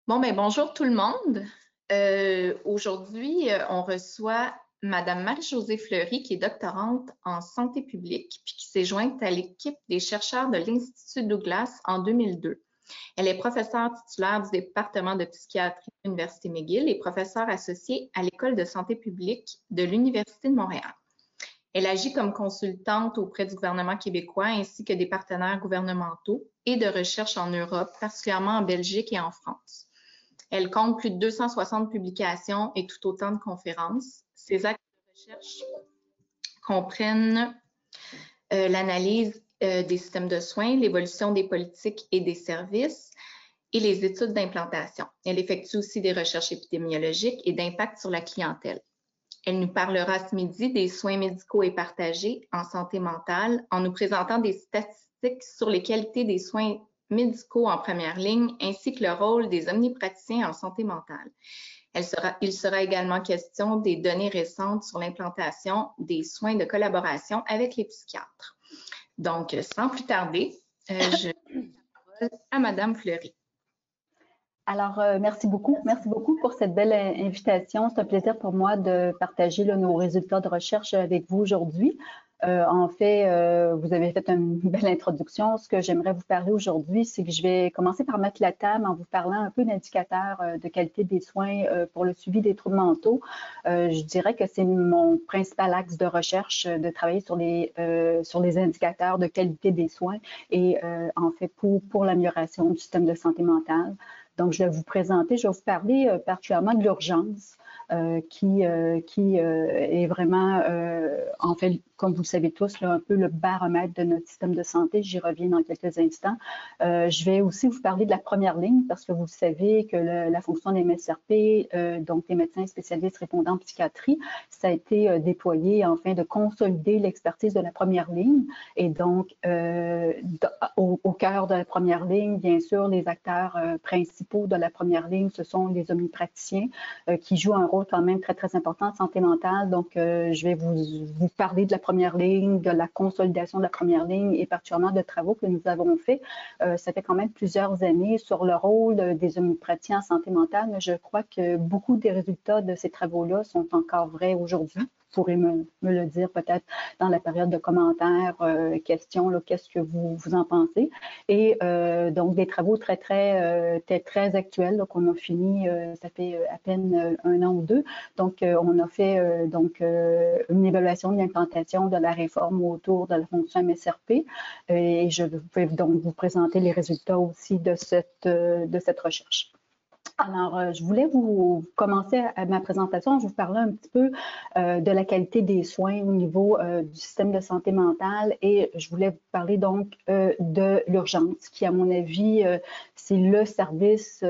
Bonjour tout le monde. Aujourd'hui, on reçoit Madame Marie-Josée Fleury, qui est doctorante en santé publique, puis qui s'est jointe à l'équipe des chercheurs de l'Institut Douglas en 2002. Elle est professeure titulaire du département de psychiatrie de l'Université McGill et professeure associée à l'École de santé publique de l'Université de Montréal. Elle agit comme consultante auprès du gouvernement québécois ainsi que des partenaires gouvernementaux et de recherche en Europe, particulièrement en Belgique et en France. Elle compte plus de 260 publications et tout autant de conférences. Ses actes de recherche comprennent l'analyse des systèmes de soins, l'évolution des politiques et des services et les études d'implantation. Elle effectue aussi des recherches épidémiologiques et d'impact sur la clientèle. Elle nous parlera ce midi des soins médicaux et partagés en santé mentale en nous présentant des statistiques sur les qualités des soins médicaux en première ligne ainsi que le rôle des omnipraticiens en santé mentale. Il sera également question des données récentes sur l'implantation des soins de collaboration avec les psychiatres. Donc, sans plus tarder, je donne la parole à Madame Fleury. Alors, merci beaucoup pour cette belle invitation. C'est un plaisir pour moi de partager nos résultats de recherche avec vous aujourd'hui. En fait, vous avez fait une belle introduction. Ce que j'aimerais vous parler aujourd'hui, c'est que je vais commencer par mettre la table en vous parlant un peu d'indicateurs de qualité des soins pour le suivi des troubles mentaux. Je dirais que c'est mon principal axe de recherche de travailler sur les indicateurs de qualité des soins et en fait pour l'amélioration du système de santé mentale. Donc, je vais vous parler particulièrement de l'urgence qui est vraiment, en fait, comme vous le savez tous, là, un peu le baromètre de notre système de santé. J'y reviens dans quelques instants. Je vais aussi vous parler de la première ligne parce que vous savez que la fonction des MSRP, donc les médecins spécialistes répondant en psychiatrie, ça a été déployé afin de consolider l'expertise de la première ligne. Et donc, au cœur de la première ligne, bien sûr, les acteurs principaux de la première ligne, ce sont les omnipraticiens qui jouent un rôle quand même très, très important en santé mentale. Donc, je vais vous parler de la première ligne, de la consolidation de la première ligne et particulièrement de travaux que nous avons faits. Ça fait quand même plusieurs années sur le rôle des omnipraticiens en santé mentale, mais je crois que beaucoup des résultats de ces travaux-là sont encore vrais aujourd'hui. Vous pourrez me le dire peut-être dans la période de commentaires, questions, qu'est-ce que vous en pensez. Et donc, des travaux très actuels qu'on a fini, ça fait à peine un an ou deux. Donc, on a fait une évaluation de l'implantation de la réforme autour de la fonction MSRP. Et je vais donc vous présenter les résultats aussi de cette recherche. Alors, je voulais vous commencer ma présentation en vous parlant un petit peu de la qualité des soins au niveau du système de santé mentale et je voulais vous parler donc de l'urgence qui, à mon avis, c'est le service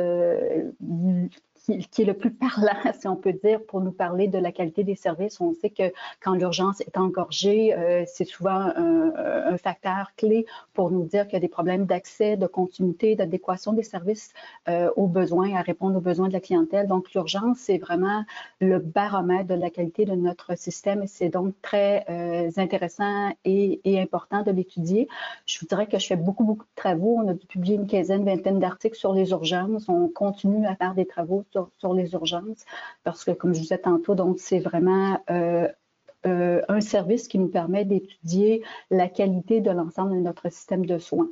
qui est le plus parlant, si on peut dire, pour nous parler de la qualité des services. On sait que quand l'urgence est engorgée, c'est souvent un facteur clé pour nous dire qu'il y a des problèmes d'accès, de continuité, d'adéquation des services aux besoins, à répondre aux besoins de la clientèle. Donc, l'urgence, c'est vraiment le baromètre de la qualité de notre système et c'est donc très intéressant et important de l'étudier. Je vous dirais que je fais beaucoup de travaux. On a publié une vingtaine d'articles sur les urgences. On continue à faire des travaux sur les urgences parce que, comme je vous disais tantôt, donc c'est vraiment un service qui nous permet d'étudier la qualité de l'ensemble de notre système de soins.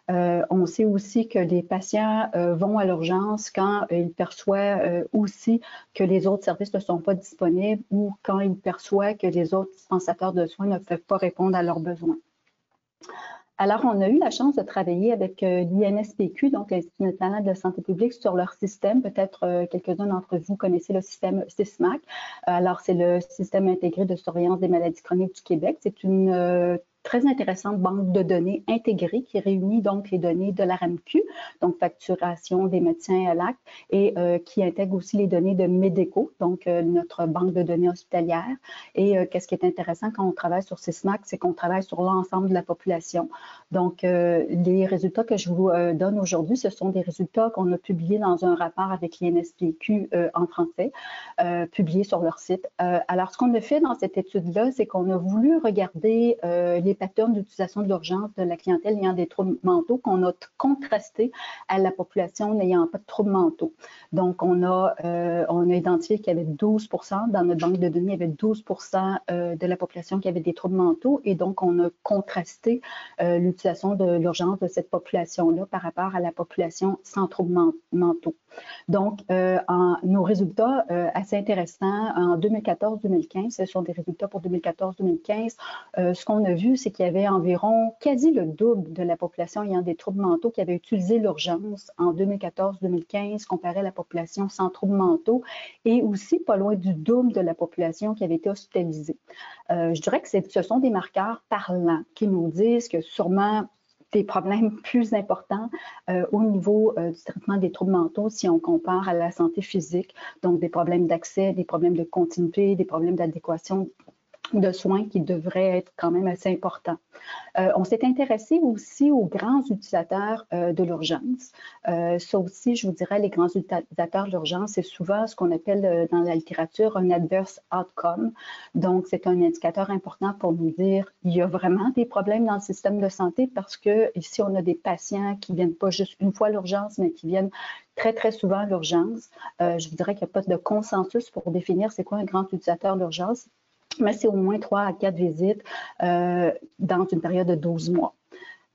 On sait aussi que les patients vont à l'urgence quand ils perçoivent aussi que les autres services ne sont pas disponibles ou quand ils perçoivent que les autres dispensateurs de soins ne peuvent pas répondre à leurs besoins. Alors, on a eu la chance de travailler avec l'INSPQ, donc l'Institut national de santé publique, sur leur système. Peut-être quelques-uns d'entre vous connaissez le système SISMAC. Alors, c'est le système intégré de surveillance des maladies chroniques du Québec. C'est une très intéressante banque de données intégrée qui réunit donc les données de la RAMQ, donc facturation des médecins à l'acte, et qui intègre aussi les données de Médéco, donc notre banque de données hospitalière. Et qu'est-ce qui est intéressant quand on travaille sur SISMAC, c'est qu'on travaille sur l'ensemble de la population. Donc, les résultats que je vous donne aujourd'hui, ce sont des résultats qu'on a publiés dans un rapport avec l'INSPQ en français, publiés sur leur site. Alors, ce qu'on a fait dans cette étude-là, c'est qu'on a voulu regarder les les patterns d'utilisation de l'urgence de la clientèle ayant des troubles mentaux qu'on a contrasté à la population n'ayant pas de troubles mentaux. Donc, on a identifié qu'il y avait 12%, dans notre banque de données, il y avait 12% de la population qui avait des troubles mentaux, et donc on a contrasté l'utilisation de l'urgence de cette population-là par rapport à la population sans troubles mentaux. Donc, nos résultats assez intéressants en 2014-2015, ce sont des résultats pour 2014-2015. Ce qu'on a vu, c'est qu'il y avait environ quasi le double de la population ayant des troubles mentaux qui avait utilisé l'urgence en 2014-2015 comparé à la population sans troubles mentaux, et aussi pas loin du double de la population qui avait été hospitalisée. Je dirais que ce sont des marqueurs parlants qui nous disent que sûrement des problèmes plus importants au niveau du traitement des troubles mentaux si on compare à la santé physique, donc des problèmes d'accès, des problèmes de continuité, des problèmes d'adéquation de soins qui devraient être quand même assez importants. On s'est intéressé aussi aux grands utilisateurs de l'urgence. Ça aussi, je vous dirais, les grands utilisateurs de l'urgence, c'est souvent ce qu'on appelle dans la littérature un adverse outcome. Donc, c'est un indicateur important pour nous dire il y a vraiment des problèmes dans le système de santé, parce que ici, on a des patients qui viennent pas juste une fois à l'urgence, mais qui viennent très, très souvent à l'urgence. Je vous dirais qu'il n'y a pas de consensus pour définir c'est quoi un grand utilisateur de l'urgence, mais c'est au moins 3 à 4 visites dans une période de 12 mois.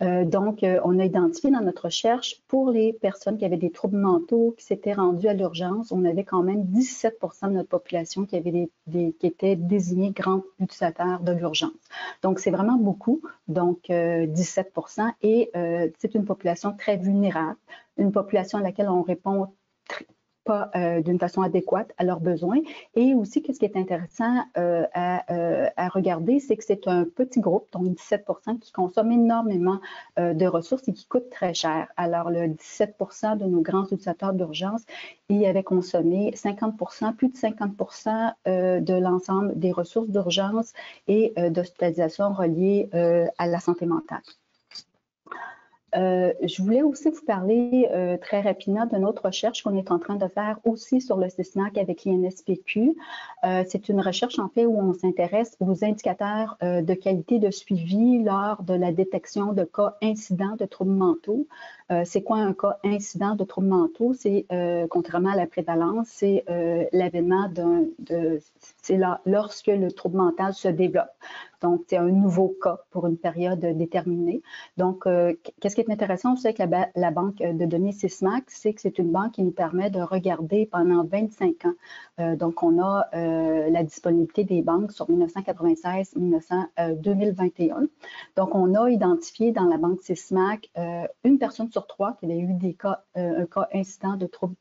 Donc, on a identifié dans notre recherche, pour les personnes qui avaient des troubles mentaux qui s'étaient rendues à l'urgence, on avait quand même 17% de notre population qui étaient désignés grands utilisateurs de l'urgence. Donc, c'est vraiment beaucoup, donc 17%, et c'est une population très vulnérable, une population à laquelle on répond pas d'une façon adéquate à leurs besoins. Et aussi, ce qui est intéressant à regarder, c'est que c'est un petit groupe, donc 17%, qui consomme énormément de ressources et qui coûte très cher. Alors, le 17% de nos grands utilisateurs d'urgence, y avaient consommé 50%, plus de 50% de l'ensemble des ressources d'urgence et d'hospitalisation reliées à la santé mentale. Je voulais aussi vous parler très rapidement d'une autre recherche qu'on est en train de faire aussi sur le CISMAC avec l'INSPQ. C'est une recherche en fait où on s'intéresse aux indicateurs de qualité de suivi lors de la détection de cas incidents de troubles mentaux. C'est quoi un cas incident de troubles mentaux? C'est, contrairement à la prévalence, c'est l'avènement c'est lorsque le trouble mental se développe. Donc, c'est un nouveau cas pour une période déterminée. Donc, qu'est-ce qui est intéressant aussi avec la banque de données CISMAC, c'est que c'est une banque qui nous permet de regarder pendant 25 ans. Donc, on a la disponibilité des banques sur 1996-2021. Donc, on a identifié dans la banque CISMAC une personne sur 3 qui avait eu un cas incident de trouble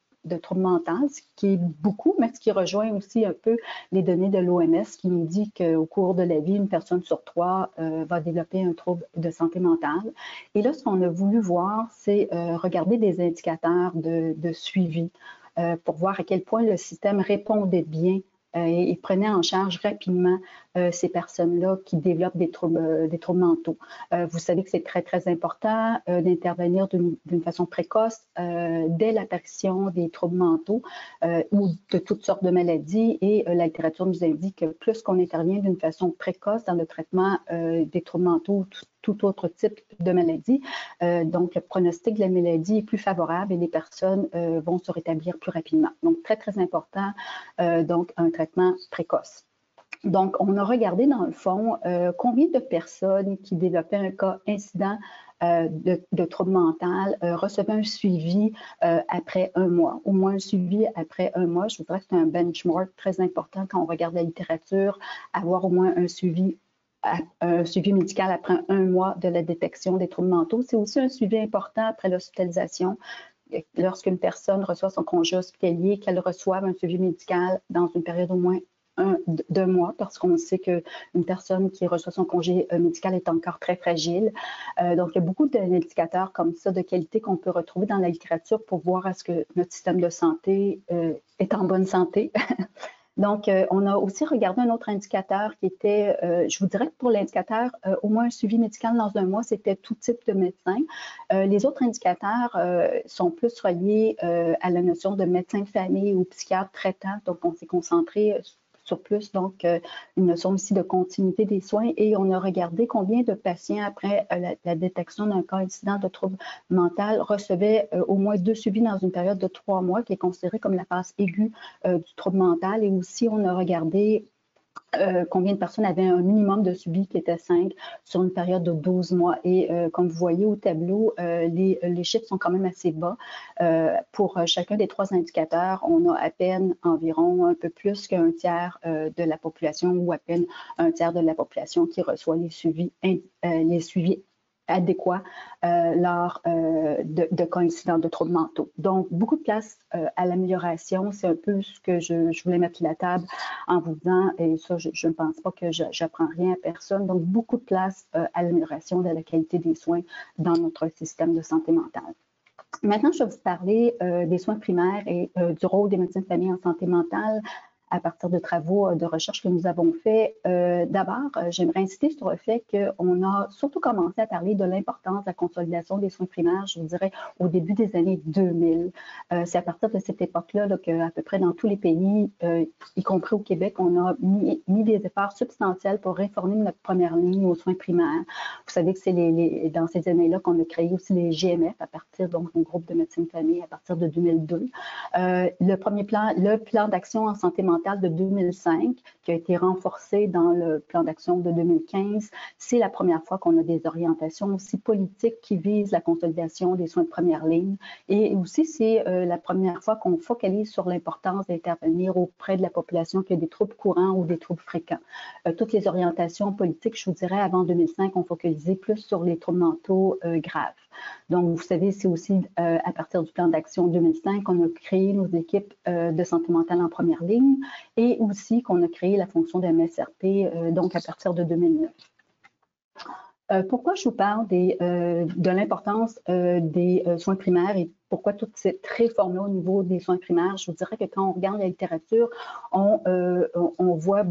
mental, ce qui est beaucoup, mais ce qui rejoint aussi un peu les données de l'OMS qui nous dit qu'au cours de la vie, une personne sur 3 va développer un trouble de santé mentale. Et là, ce qu'on a voulu voir, c'est regarder des indicateurs de suivi pour voir à quel point le système répondait bien et prenait en charge rapidement ces personnes-là qui développent des troubles mentaux. Vous savez que c'est très, très important d'intervenir d'une façon précoce dès l'apparition des troubles mentaux ou de toutes sortes de maladies, et la littérature nous indique que plus qu'on intervient d'une façon précoce dans le traitement des troubles mentaux, tout autre type de maladie, donc le pronostic de la maladie est plus favorable et les personnes vont se rétablir plus rapidement. Donc, très, très important, donc un traitement précoce. Donc, on a regardé dans le fond combien de personnes qui développaient un cas incident de trouble mental recevaient un suivi après 1 mois, au moins un suivi après 1 mois. Je voudrais que c'est un benchmark très important quand on regarde la littérature, avoir au moins un suivi médical après 1 mois de la détection des troubles mentaux. C'est aussi un suivi important après l'hospitalisation. Lorsqu'une personne reçoit son congé hospitalier, qu'elle reçoive un suivi médical dans une période au moins 2 mois, parce qu'on sait qu'une personne qui reçoit son congé médical est encore très fragile. Donc, il y a beaucoup d'indicateurs comme ça de qualité qu'on peut retrouver dans la littérature pour voir est-ce que notre système de santé est en bonne santé. Donc, on a aussi regardé un autre indicateur qui était, je vous dirais que pour l'indicateur, au moins un suivi médical dans 1 mois, c'était tout type de médecin. Les autres indicateurs sont plus reliés à la notion de médecin de famille ou psychiatre traitant. Donc, on s'est concentré surplus, donc une notion ici de continuité des soins. Et on a regardé combien de patients, après la détection d'un cas incident de trouble mental, recevaient au moins 2 suivis dans une période de 3 mois, qui est considérée comme la phase aiguë du trouble mental. Et aussi, on a regardé combien de personnes avaient un minimum de suivi qui était 5 sur une période de 12 mois. Et comme vous voyez au tableau, les chiffres sont quand même assez bas. Pour chacun des 3 indicateurs, on a à peine environ un peu plus qu'un tiers de la population ou à peine un tiers de la population qui reçoit les suivis adéquats lors de cas incidents de troubles mentaux. Donc, beaucoup de place à l'amélioration. C'est un peu ce que je voulais mettre sur la table en vous disant, et ça, je ne pense pas que j'apprends rien à personne. Donc, beaucoup de place à l'amélioration de la qualité des soins dans notre système de santé mentale. Maintenant, je vais vous parler des soins primaires et du rôle des médecins de famille en santé mentale à partir de travaux de recherche que nous avons faits. D'abord, j'aimerais insister sur le fait qu'on a surtout commencé à parler de l'importance de la consolidation des soins primaires, je vous dirais, au début des années 2000. C'est à partir de cette époque-là qu'à peu près dans tous les pays, y compris au Québec, on a mis des efforts substantiels pour réformer notre première ligne aux soins primaires. Vous savez que c'est dans ces années-là qu'on a créé aussi les GMF à partir donc d'un groupe de médecine de famille à partir de 2002. Le plan d'action en santé mentale de 2005, qui a été renforcé dans le plan d'action de 2015, c'est la première fois qu'on a des orientations aussi politiques qui visent la consolidation des soins de première ligne. Et aussi, c'est la première fois qu'on focalise sur l'importance d'intervenir auprès de la population qui a des troubles courants ou des troubles fréquents. Toutes les orientations politiques, je vous dirais, avant 2005, ont focalisé plus sur les troubles mentaux graves. Donc, vous savez, c'est aussi à partir du plan d'action 2005 qu'on a créé nos équipes de santé mentale en première ligne et aussi qu'on a créé la fonction de MSRP, donc à partir de 2009. Pourquoi je vous parle de l'importance des soins primaires et pourquoi toute cette réforme au niveau des soins primaires? Je vous dirais que quand on regarde la littérature, on voit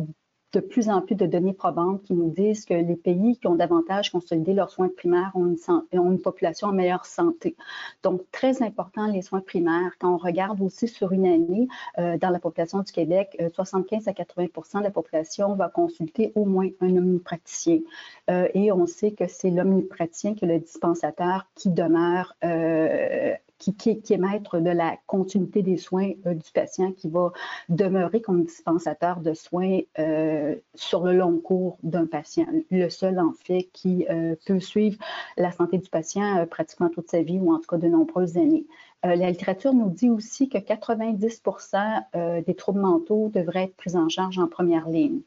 de plus en plus de données probantes qui nous disent que les pays qui ont davantage consolidé leurs soins primaires ont une population en meilleure santé. Donc, très important les soins primaires. Quand on regarde aussi sur une année, dans la population du Québec, 75 à 80% de la population va consulter au moins un omnipraticien. Et on sait que c'est l'omnipraticien qui est le dispensateur qui demeure qui est maître de la continuité des soins du patient, qui va demeurer comme dispensateur de soins sur le long cours d'un patient. Le seul, en fait, qui peut suivre la santé du patient pratiquement toute sa vie ou en tout cas de nombreuses années. La littérature nous dit aussi que 90% des troubles mentaux devraient être pris en charge en première ligne.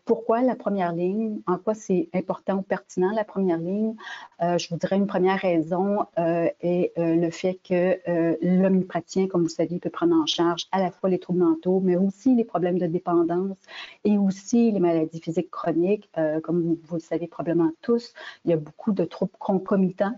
Pourquoi la première ligne? En quoi c'est important ou pertinent la première ligne? Je vous dirais une première raison est le fait que l'omnipraticien, comme vous savez, peut prendre en charge à la fois les troubles mentaux, mais aussi les problèmes de dépendance et aussi les maladies physiques chroniques. Comme vous le savez probablement tous, il y a beaucoup de troubles concomitants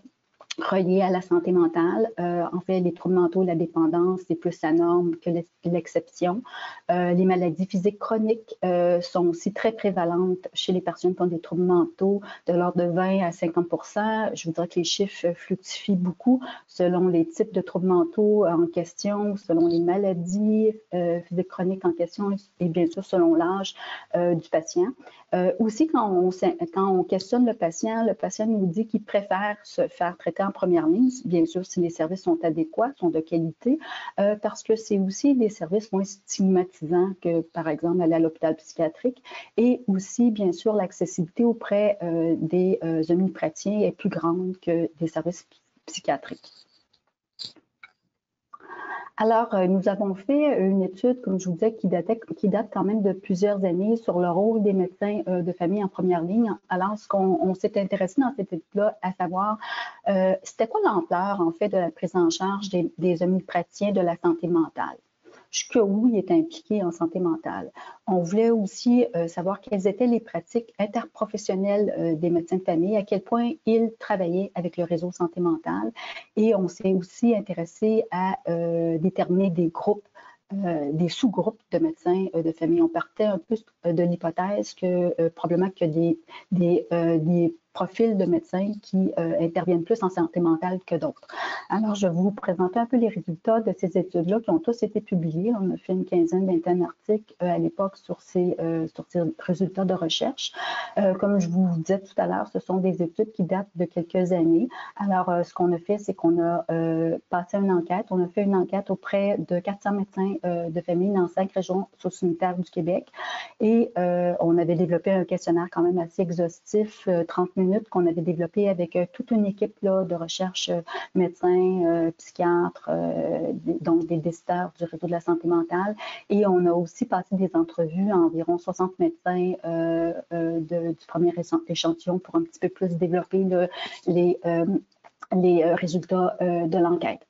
reliés à la santé mentale. En fait, les troubles mentaux, la dépendance, c'est plus la norme que l'exception. Les maladies physiques chroniques sont aussi très prévalentes chez les personnes qui ont des troubles mentaux, de l'ordre de 20 à 50%. Je vous dirais que les chiffres fluctuent beaucoup selon les types de troubles mentaux en question, selon les maladies physiques chroniques en question et bien sûr selon l'âge du patient. Aussi, quand on questionne le patient nous dit qu'il préfère se faire traiter en première ligne, bien sûr si les services sont adéquats, sont de qualité, parce que c'est aussi des services moins stigmatisants que, par exemple, aller à l'hôpital psychiatrique et aussi, bien sûr, l'accessibilité auprès des omnipraticiens est plus grande que des services psychiatriques. Alors, nous avons fait une étude, comme je vous disais, qui date quand même de plusieurs années sur le rôle des médecins de famille en première ligne. Alors, ce qu'on s'est intéressé dans cette étude-là, à savoir, c'était quoi l'ampleur, en fait, de la prise en charge des omnipraticiens de la santé mentale? Jusqu'où il est impliqué en santé mentale. On voulait aussi savoir quelles étaient les pratiques interprofessionnelles des médecins de famille, à quel point ils travaillaient avec le réseau santé mentale. Et on s'est aussi intéressé à déterminer des groupes, des sous-groupes de médecins de famille. On partait un peu de l'hypothèse que probablement que des profils de médecins qui interviennent plus en santé mentale que d'autres. Alors, je vais vous présenter un peu les résultats de ces études-là qui ont tous été publiés. On a fait une quinzaine, vingtaine d'articles à l'époque sur ces résultats de recherche. Comme je vous disais tout à l'heure, ce sont des études qui datent de quelques années. Alors, ce qu'on a fait, c'est qu'on a passé une enquête. On a fait une enquête auprès de 400 médecins de famille dans 5 régions socio-sanitaires du Québec. Et on avait développé un questionnaire quand même assez exhaustif, 30 minutes, qu'on avait développé avec toute une équipe là, de recherche, médecins, psychiatres, donc des décideurs du réseau de la santé mentale. Et on a aussi passé des entrevues à environ 60 médecins du premier échantillon pour un petit peu plus développer les résultats de l'enquête.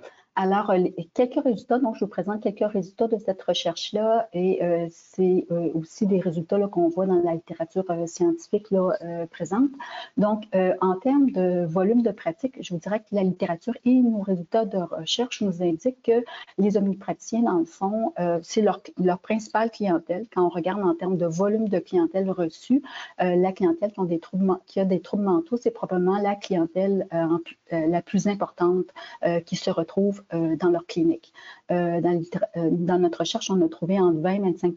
Alors, quelques résultats, donc je vous présente quelques résultats de cette recherche-là et c'est aussi des résultats qu'on voit dans la littérature scientifique là, présente. Donc, en termes de volume de pratique, je vous dirais que la littérature et nos résultats de recherche nous indiquent que les omnipraticiens, dans le fond, c'est leur principale clientèle. Quand on regarde en termes de volume de clientèle reçue, la clientèle qui a des troubles mentaux, c'est probablement la clientèle la plus importante qui se retrouve dans leur clinique. Dans notre recherche, on a trouvé entre 20 et 25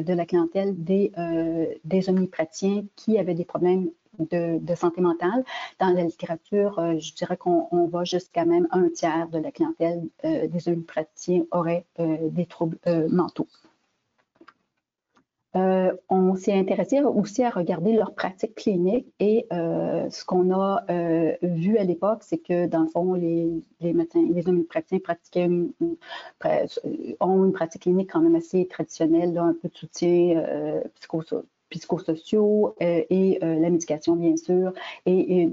de la clientèle des omnipraticiens qui avaient des problèmes de santé mentale. Dans la littérature, je dirais qu'on va jusqu'à même un tiers de la clientèle des omnipraticiens aurait des troubles mentaux. On s'est intéressé aussi à regarder leurs pratiques cliniques et ce qu'on a vu à l'époque, c'est que dans le fond, les médecins, les omnipraticiens ont une pratique clinique quand même assez traditionnelle, là, un peu de soutien psychosociaux et la médication, bien sûr, et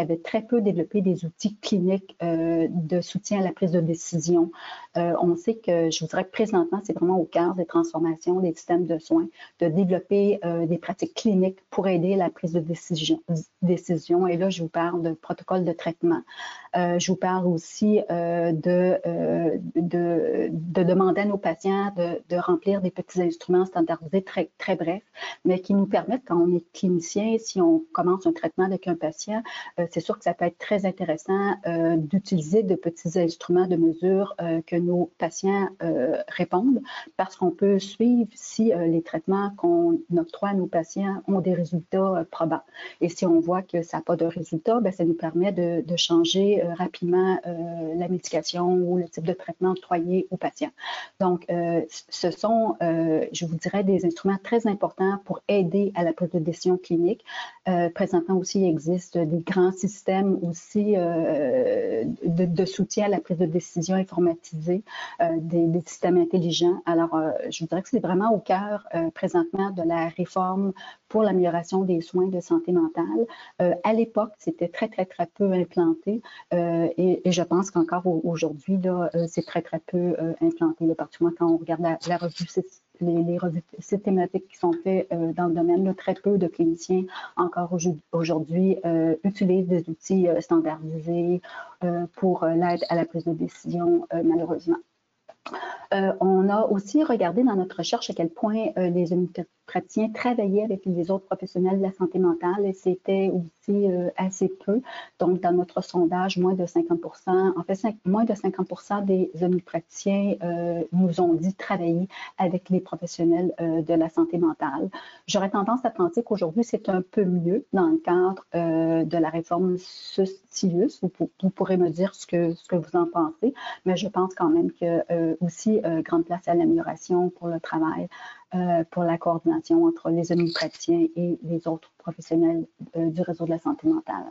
avait très peu développé des outils cliniques de soutien à la prise de décision. On sait que, je vous dirais que présentement, c'est vraiment au cœur des transformations des systèmes de soins, de développer des pratiques cliniques pour aider à la prise de décision. Et là, je vous parle de protocoles de traitement. Je vous parle aussi de demander à nos patients de remplir des petits instruments standardisés très, très brefs, mais qui nous permettent, quand on est clinicien, si on commence un traitement avec un patient, c'est sûr que ça peut être très intéressant d'utiliser de petits instruments de mesure que nos patients répondent, parce qu'on peut suivre si les traitements qu'on octroie à nos patients ont des résultats probants. Et si on voit que ça n'a pas de résultat, bien, ça nous permet de changer rapidement la médication ou le type de traitement octroyé aux patients. Donc, ce sont, je vous dirais, des instruments très importants pour aider à la prise de décision clinique. Présentement aussi, il existe des grands systèmes aussi de soutien à la prise de décision informatisée, des systèmes intelligents. Alors, je vous dirais que c'est vraiment au cœur présentement de la réforme pour l'amélioration des soins de santé mentale. À l'époque, c'était très, très, très peu implanté et je pense qu'encore aujourd'hui, c'est très, très peu implanté, là, particulièrement quand on regarde la revue les revues systématiques qui sont faites dans le domaine, là, très peu de cliniciens encore aujourd'hui utilisent des outils standardisés pour l'aide à la prise de décision, malheureusement. On a aussi regardé dans notre recherche à quel point les omnipraticiens travaillaient avec les autres professionnels de la santé mentale et c'était aussi assez peu. Donc, dans notre sondage, moins de 50%, en fait, moins de 50% des omnipraticiens nous ont dit travailler avec les professionnels de la santé mentale. J'aurais tendance à penser qu'aujourd'hui, c'est un peu mieux dans le cadre de la réforme SUS. Vous pourrez me dire ce que vous en pensez, mais je pense quand même que aussi grande place à l'amélioration pour le travail, pour la coordination entre les omnipraticiens et les autres professionnels du réseau de la santé mentale.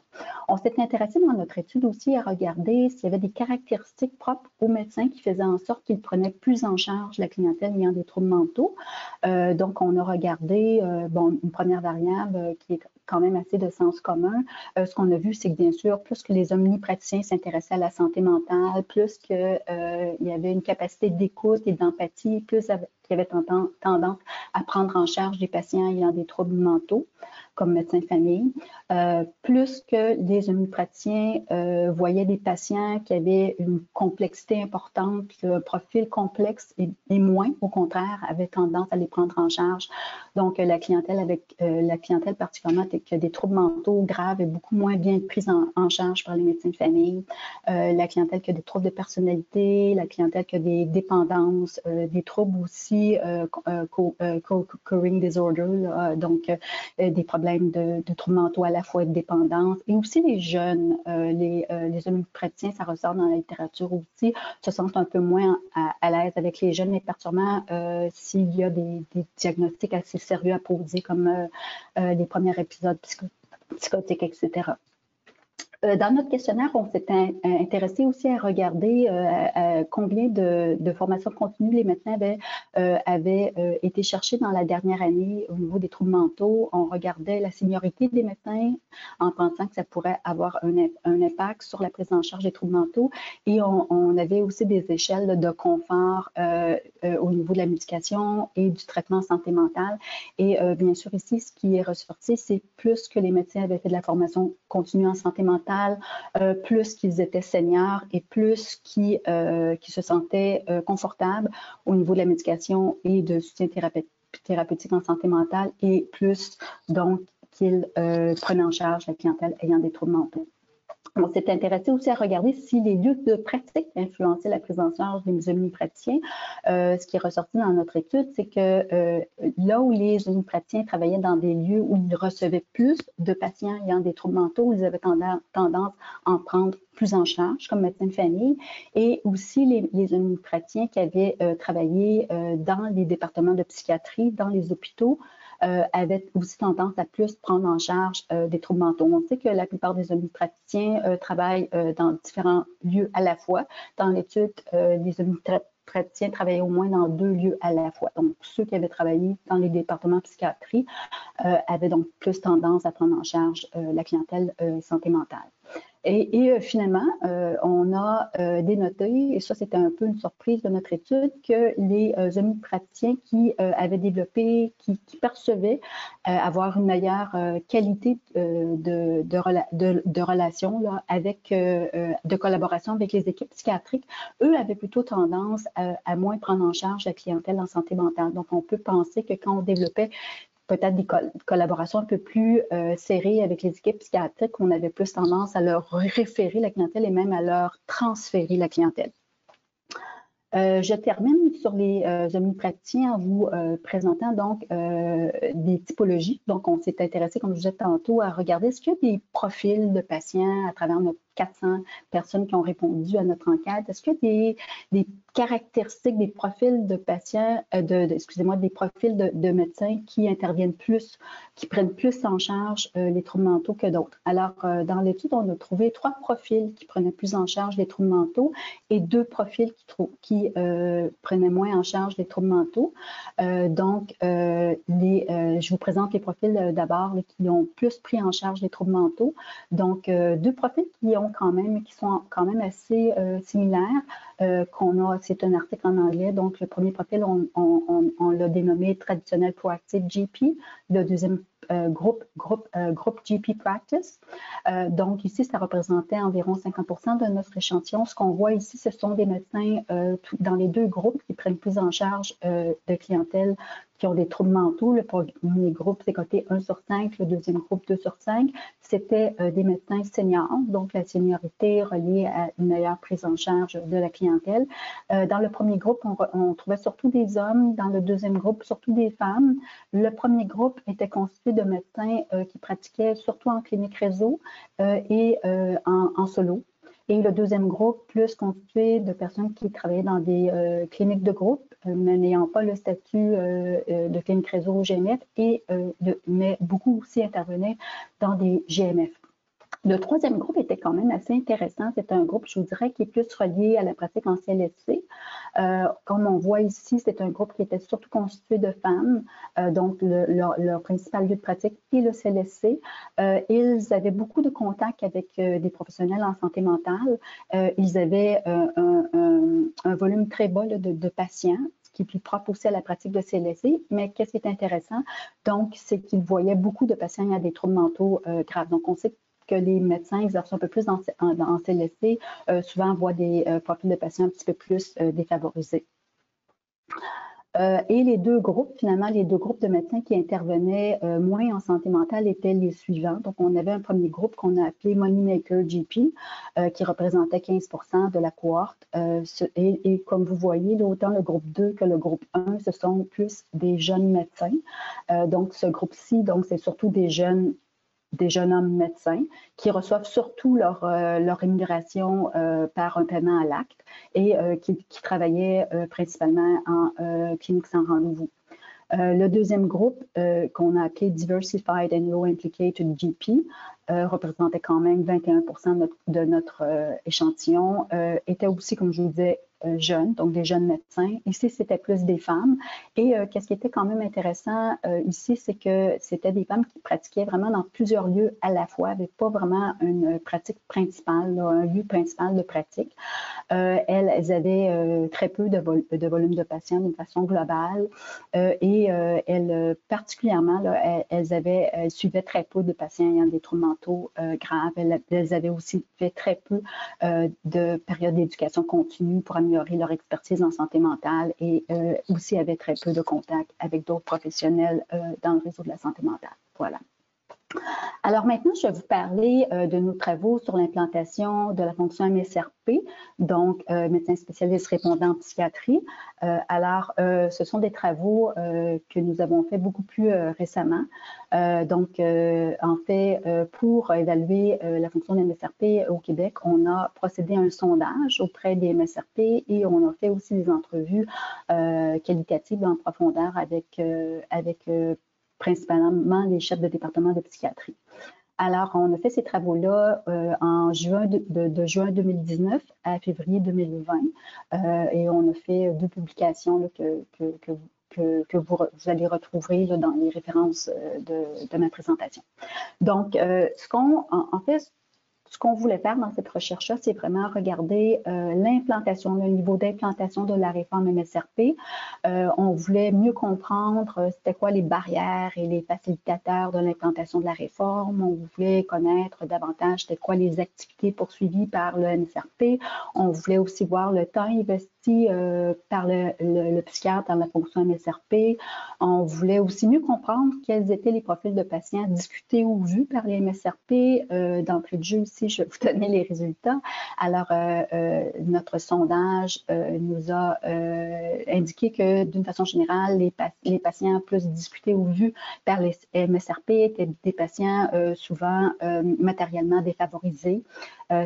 On s'est intéressé dans notre étude aussi à regarder s'il y avait des caractéristiques propres aux médecins qui faisaient en sorte qu'ils prenaient plus en charge la clientèle ayant des troubles mentaux. Donc, on a regardé une première variable qui est quand même assez de sens commun. Ce qu'on a vu, c'est que bien sûr, plus que les omnipraticiens s'intéressaient à la santé mentale, plus qu'il y avait une capacité d'écoute et d'empathie, plus qu'il y avait tendance à prendre en charge des patients ayant des troubles mentaux. comme médecin de famille, plus que les homéopathiens voyaient des patients qui avaient une complexité importante, un profil complexe et moins, au contraire, avaient tendance à les prendre en charge. Donc, la clientèle particulièrement avec des troubles mentaux graves est beaucoup moins bien prise en charge par les médecins de famille. La clientèle qui a des troubles de personnalité, la clientèle qui a des dépendances, des troubles aussi co-occurring disorder, donc des problèmes de troubles mentaux à la fois de dépendance, et aussi les jeunes, les homéopathiens, ça ressort dans la littérature aussi, se sentent un peu moins à l'aise avec les jeunes, mais particulièrement s'il y a des diagnostics assez sérieux à poser, comme les premiers épisodes psychotiques, etc. Dans notre questionnaire, on s'est intéressé aussi à regarder combien de formations continues les médecins avaient été chercher dans la dernière année au niveau des troubles mentaux. On regardait la seniorité des médecins en pensant que ça pourrait avoir un impact sur la prise en charge des troubles mentaux. Et on avait aussi des échelles de confort au niveau de la médication et du traitement en santé mentale. Et bien sûr, ici, ce qui est ressorti, c'est plus que les médecins avaient fait de la formation continue en santé mentale, plus qu'ils étaient seniors et plus qu'ils se sentaient confortables au niveau de la médication et de soutien thérapeutique en santé mentale, et plus donc qu'ils prenaient en charge la clientèle ayant des troubles mentaux. On s'est intéressé aussi à regarder si les lieux de pratique influençaient la prise en charge des homéopathiens. Ce qui est ressorti dans notre étude, c'est que là où les homéopathiens travaillaient dans des lieux où ils recevaient plus de patients ayant des troubles mentaux, ils avaient tendance à en prendre plus en charge comme médecin de famille, et aussi les homéopathiens qui avaient travaillé dans les départements de psychiatrie, dans les hôpitaux, avaient aussi tendance à plus prendre en charge des troubles mentaux. On sait que la plupart des homéopaticiens travaillent dans différents lieux à la fois. Dans l'étude, les homéopaticiens travaillaient au moins dans 2 lieux à la fois. Donc, ceux qui avaient travaillé dans les départements de psychiatrie avaient donc plus tendance à prendre en charge la clientèle santé mentale. Et finalement, on a dénoté, et ça c'était un peu une surprise de notre étude, que les homéopaticiens qui avaient développé, qui percevaient avoir une meilleure qualité de relation là, de collaboration avec les équipes psychiatriques, eux avaient plutôt tendance à moins prendre en charge la clientèle en santé mentale. Donc, on peut penser que quand on développait peut-être des collaborations un peu plus serrées avec les équipes psychiatriques, on avait plus tendance à leur référer la clientèle et même à leur transférer la clientèle. Je termine sur les homéopaticiens en vous présentant donc des typologies. Donc, on s'est intéressé, comme je disais tantôt, à regarder est-ce qu'il y a des profils de patients à travers nos 400 personnes qui ont répondu à notre enquête. Est-ce qu'il y a des caractéristiques, des profils de patients, des profils de médecins qui interviennent plus, qui prennent plus en charge les troubles mentaux que d'autres? Alors, dans l'étude, on a trouvé 3 profils qui prenaient plus en charge les troubles mentaux et 2 profils qui prenaient moins en charge les troubles mentaux. Je vous présente les profils d'abord qui ont plus pris en charge les troubles mentaux. Donc, 2 profils qui sont quand même assez similaires. C'est un article en anglais. Donc, le premier profil, on l'a dénommé traditionnel proactive GP. Le deuxième groupe GP Practice. Donc, ici, ça représentait environ 50% de notre échantillon. Ce qu'on voit ici, ce sont des médecins dans les 2 groupes qui prennent plus en charge de clientèle qui ont des troubles mentaux. Le premier groupe, c'est coté 1 sur 5, le deuxième groupe 2 sur 5. C'était des médecins seniors, donc la seniorité reliée à une meilleure prise en charge de la clientèle. Dans le premier groupe, on trouvait surtout des hommes. Dans le deuxième groupe, surtout des femmes. Le premier groupe était constitué de médecins qui pratiquaient surtout en clinique réseau et en solo. Et le deuxième groupe, plus constitué de personnes qui travaillaient dans des cliniques de groupe, mais n'ayant pas le statut de clinique réseau ou GMF, mais beaucoup aussi intervenaient dans des GMF. Le troisième groupe était quand même assez intéressant. C'est un groupe, je vous dirais, qui est plus relié à la pratique en CLSC. Comme on voit ici, c'est un groupe qui était surtout constitué de femmes. Donc, leur principal lieu de pratique est le CLSC. Ils avaient beaucoup de contacts avec des professionnels en santé mentale. Ils avaient un volume très bas de patients, ce qui est plus propre aussi à la pratique de CLSC. Mais qu'est-ce qui est intéressant, donc, c'est qu'il voyait beaucoup de patients ayant des troubles mentaux graves. Donc, on sait que les médecins exercent un peu plus en CLSC, souvent voient des profils de patients un petit peu plus défavorisés. Et les deux groupes, finalement, les deux groupes de médecins qui intervenaient moins en santé mentale étaient les suivants. Donc, on avait un premier groupe qu'on a appelé Moneymaker GP, qui représentait 15% de la cohorte. Et comme vous voyez, autant le groupe 2 que le groupe 1, ce sont plus des jeunes médecins. Donc, ce groupe-ci, donc, c'est surtout des jeunes hommes médecins qui reçoivent surtout leur rémunération par un paiement à l'acte et qui travaillaient principalement en clinique sans rendez-vous. Le deuxième groupe, qu'on a appelé Diversified and Low Implicated GP, représentait quand même 21% de notre échantillon, était aussi, comme je vous disais, jeunes, donc des jeunes médecins. Ici, c'était plus des femmes. Et qu'est-ce qui était quand même intéressant ici, c'est que c'était des femmes qui pratiquaient vraiment dans plusieurs lieux à la fois, n'avaient pas vraiment une pratique principale, là, un lieu principal de pratique. Elles avaient très peu de volume de patients d'une façon globale et elles, particulièrement, là, elles suivaient très peu de patients ayant des troubles mentaux graves. Elles avaient aussi fait très peu de périodes d'éducation continue pour améliorer leur expertise en santé mentale et aussi avaient très peu de contacts avec d'autres professionnels dans le réseau de la santé mentale. Voilà. Alors maintenant, je vais vous parler de nos travaux sur l'implantation de la fonction MSRP, donc médecin spécialiste répondant en psychiatrie. Ce sont des travaux que nous avons fait beaucoup plus récemment. En fait, pour évaluer la fonction de MSRP au Québec, on a procédé à un sondage auprès des MSRP et on a fait aussi des entrevues qualitatives en profondeur avec principalement les chefs de département de psychiatrie. Alors, on a fait ces travaux-là en juin de juin 2019 à février 2020 et on a fait 2 publications là, que vous allez retrouver là, dans les références de ma présentation. Donc, ce qu'on voulait faire dans cette recherche-là, c'est vraiment regarder l'implantation, le niveau d'implantation de la réforme MSRP. On voulait mieux comprendre c'était quoi les barrières et les facilitateurs de l'implantation de la réforme. On voulait connaître davantage c'était quoi les activités poursuivies par le MSRP. On voulait aussi voir le temps investi par le psychiatre dans la fonction MSRP. On voulait aussi mieux comprendre quels étaient les profils de patients discutés ou vus par les MSRP. D'entrée de jeu, ici, je vais vous donner les résultats. Alors, notre sondage nous a indiqué que, d'une façon générale, les patients plus discutés ou vus par les MSRP étaient des patients souvent matériellement défavorisés.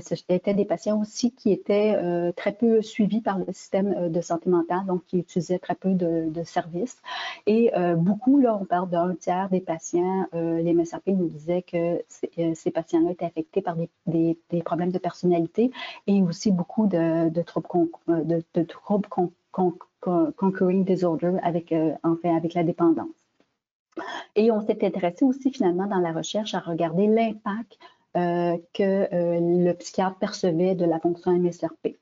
C'était des patients aussi qui étaient très peu suivis par le système de santé mentale, donc qui utilisaient très peu de services. Et beaucoup, là, on parle d'un tiers des patients, les MSRP nous disaient que ces patients-là étaient affectés par des problèmes de personnalité et aussi beaucoup de troubles concurring disorder avec la dépendance. Et on s'est intéressé aussi finalement dans la recherche à regarder l'impact que le psychiatre percevait de la fonction MSRP.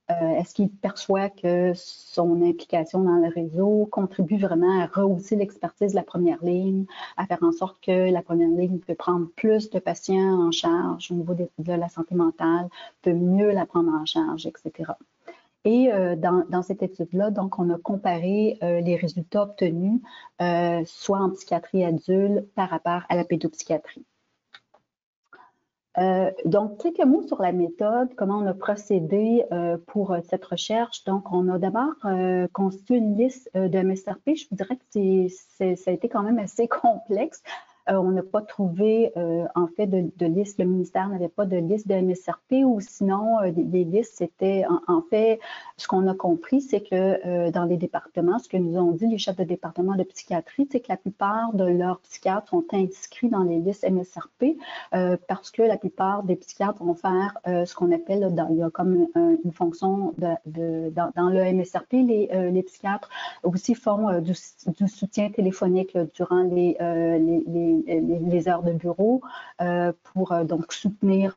Est-ce qu'il perçoit que son implication dans le réseau contribue vraiment à rehausser l'expertise de la première ligne, à faire en sorte que la première ligne peut prendre plus de patients en charge au niveau de la santé mentale, peut mieux la prendre en charge, etc. Et dans cette étude-là, donc, on a comparé les résultats obtenus, soit en psychiatrie adulte par rapport à la pédopsychiatrie. Donc, quelques mots sur la méthode, comment on a procédé pour cette recherche. Donc, on a d'abord constitué une liste de MSRP. Je vous dirais que ça a été quand même assez complexe. On n'a pas trouvé, en fait, de liste. Le ministère n'avait pas de liste de MSRP ou sinon, des listes, c'était, en fait, ce qu'on a compris, c'est que dans les départements, ce que nous ont dit les chefs de département de psychiatrie, c'est que la plupart de leurs psychiatres sont inscrits dans les listes MSRP parce que la plupart des psychiatres vont faire ce qu'on appelle, il y a comme une fonction dans le MSRP, les psychiatres aussi font du soutien téléphonique là, durant les les heures de bureau pour donc soutenir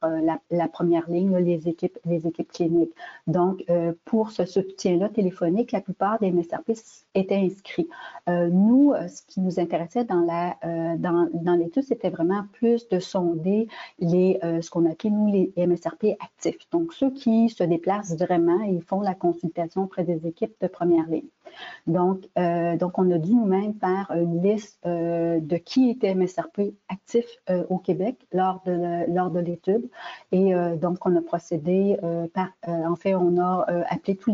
la première ligne, les équipes cliniques. Donc, pour ce soutien-là téléphonique, la plupart des MSRP étaient inscrits. Nous, ce qui nous intéressait dans l'étude, c'était vraiment plus de sonder ce qu'on appelait, nous, les MSRP actifs. Donc, ceux qui se déplacent vraiment et font la consultation auprès des équipes de première ligne. Donc, on a dû nous-mêmes faire une liste de qui était MSRP actif au Québec lors de l'étude. Et donc, on a procédé en fait, on a appelé tous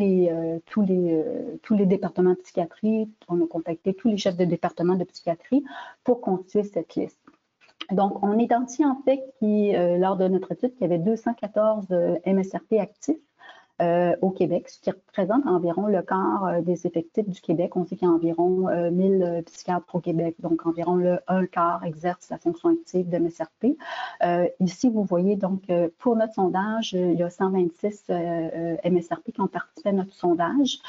les départements de psychiatrie, on a contacté tous les chefs de département de psychiatrie pour constituer cette liste. Donc, on identifie en fait lors de notre étude qu'il y avait 214 MSRP actifs au Québec, ce qui représente environ le quart des effectifs du Québec. On sait qu'il y a environ 1000 psychiatres au Québec, donc environ un quart exerce la fonction active de MSRP. Ici, vous voyez donc pour notre sondage, il y a 126 MSRP qui ont participé à notre sondage.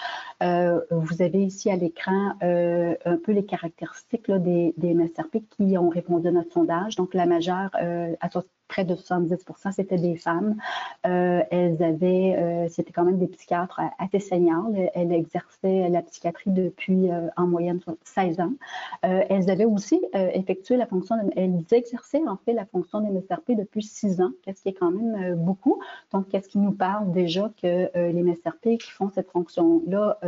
Vous avez ici à l'écran un peu les caractéristiques là, des MSRP qui ont répondu à notre sondage. Donc, la majeure, près de 70%, c'était des femmes. C'était quand même des psychiatres assez seniors. Elles exerçaient la psychiatrie depuis en moyenne 16 ans. Elles avaient aussi effectué la fonction, elles exerçaient en fait la fonction des MSRP depuis 6 ans, ce qui est quand même beaucoup. Donc, qu'est-ce qui nous parle déjà que les MSRP qui font cette fonction-là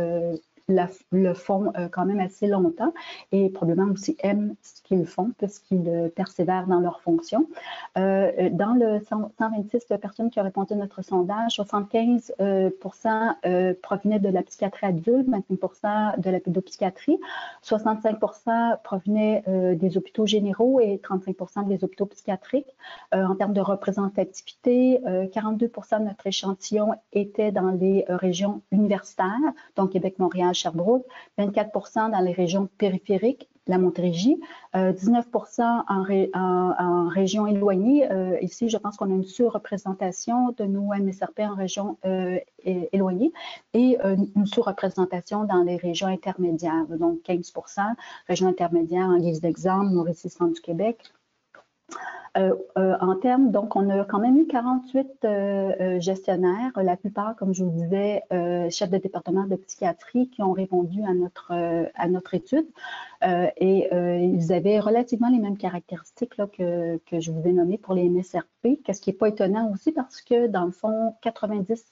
le font quand même assez longtemps et probablement aussi aiment ce qu'ils font puisqu'ils persévèrent dans leur fonction. Dans le 126 personnes qui ont répondu à notre sondage, 75% provenaient de la psychiatrie adulte, 25% de la pédopsychiatrie, 65% provenaient des hôpitaux généraux et 35% des hôpitaux psychiatriques. En termes de représentativité, 42% de notre échantillon était dans les régions universitaires, donc Québec, Montréal, Sherbrooke, 24% dans les régions périphériques, la Montérégie, 19% en région éloignée. Ici, je pense qu'on a une surreprésentation de nos MSRP en région éloignée et une sous-représentation dans les régions intermédiaires, donc 15%, régions intermédiaires en guise d'exemple, Mauricie, Centre du Québec. En termes, donc, on a quand même eu 48 gestionnaires, la plupart, comme je vous disais, chefs de département de psychiatrie qui ont répondu à notre étude. Et ils avaient relativement les mêmes caractéristiques là, que je vous ai nommées pour les MSRP, ce qui n'est pas étonnant aussi parce que, dans le fond, 90%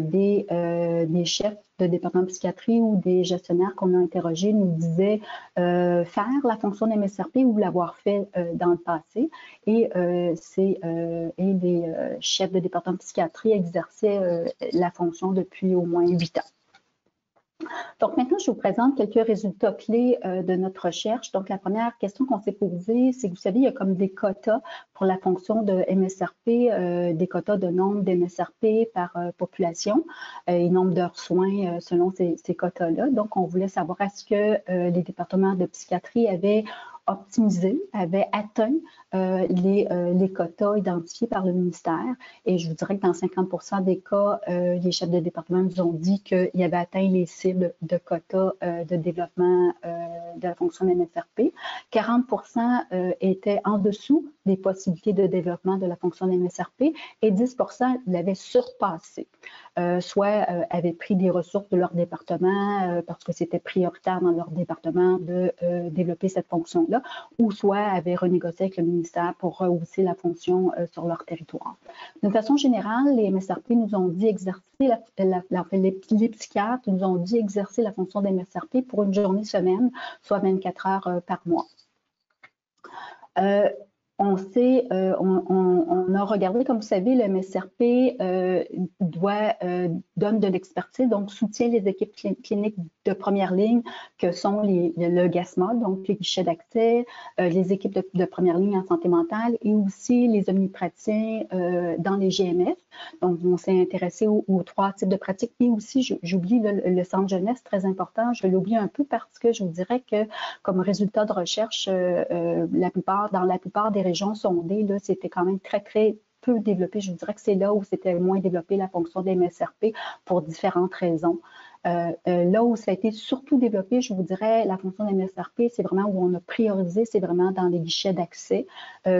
des chefs de département de psychiatrie ou des gestionnaires qu'on a interrogés nous disaient faire la fonction d'MSRP ou l'avoir fait dans le passé. Et les chefs de département de psychiatrie exerçaient la fonction depuis au moins 8 ans. Donc, maintenant, je vous présente quelques résultats clés de notre recherche. Donc, la première question qu'on s'est posée, c'est que vous savez, il y a comme des quotas pour la fonction de MSRP, des quotas de nombre d'MSRP par population et nombre d'heures soins selon ces quotas-là. Donc, on voulait savoir est-ce que les départements de psychiatrie avaient optimisé, avait atteint les quotas identifiés par le ministère. Et je vous dirais que dans 50% des cas, les chefs de département nous ont dit qu'ils avaient atteint les cibles de quotas de développement de la fonction de MSRP. 40% étaient en dessous des possibilités de développement de la fonction de MSRP et 10% l'avaient surpassé. Soit avaient pris des ressources de leur département parce que c'était prioritaire dans leur département de développer cette fonction-là, ou soit avaient renégocié avec le ministère pour rehausser la fonction sur leur territoire. De façon générale, les MSRP nous ont dit exercer, les psychiatres nous ont dit exercer la fonction d'MSRP pour une journée-semaine, soit 24 heures par mois. On a regardé, comme vous savez, le MSRP donne de l'expertise, donc soutient les équipes cliniques de première ligne que sont le GASMA, donc les guichets d'accès, les équipes de première ligne en santé mentale et aussi les omnipraticiens dans les GMF. Donc, on s'est intéressé aux 3 types de pratiques et aussi, j'oublie le centre jeunesse, très important, je l'oublie un peu parce que je vous dirais que comme résultat de recherche, dans la plupart des régions sondées, c'était quand même très, très peu développé. Je vous dirais que c'est là où c'était moins développé la fonction des MSRP pour différentes raisons. Là où ça a été surtout développé, je vous dirais, la fonction d'MSRP, c'est vraiment où on a priorisé, c'est vraiment dans les guichets d'accès,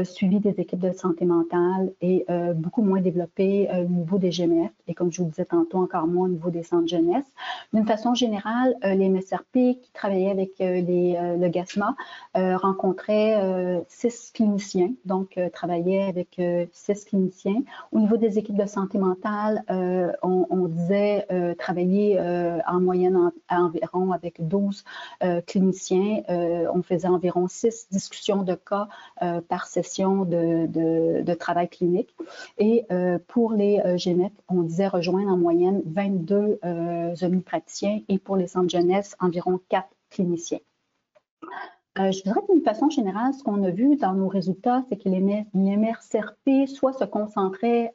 suivi des équipes de santé mentale et beaucoup moins développé au niveau des GMF et comme je vous disais tantôt, encore moins au niveau des centres jeunesse. D'une façon générale, les MSRP qui travaillaient avec le GASMA rencontraient 6 cliniciens, donc travaillaient avec 6 cliniciens. Au niveau des équipes de santé mentale, on disait travailler en moyenne environ avec 12 cliniciens. On faisait environ 6 discussions de cas par session de travail clinique. Et pour les GMF, on disait rejoindre en moyenne 22 omnipraticiens et pour les centres jeunesse, environ 4 cliniciens. Je dirais d'une façon générale, ce qu'on a vu dans nos résultats, c'est que les MRCRP soit se concentraient